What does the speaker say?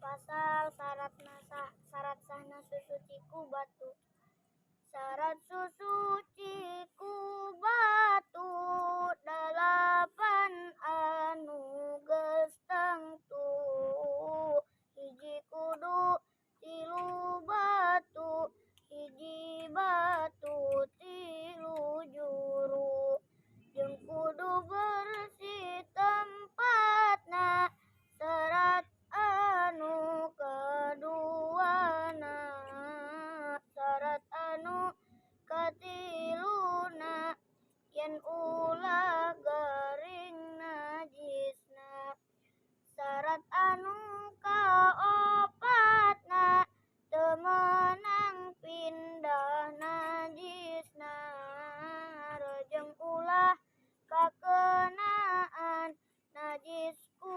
Pasal syarat sahna susuci ku batu. Syarat susuci ku batu dalapan anu geus tangtu. Hiji kudu tilu batu, hiji batu tilu juru. Jeung kudu bersih tempatna, syarat anu kaduana. Syarat anu katiluna, yen ulah garing najisna. Syarat anu kaopatna, teu meunang pindah najisna. Rejeng ulah kakenaan najis ku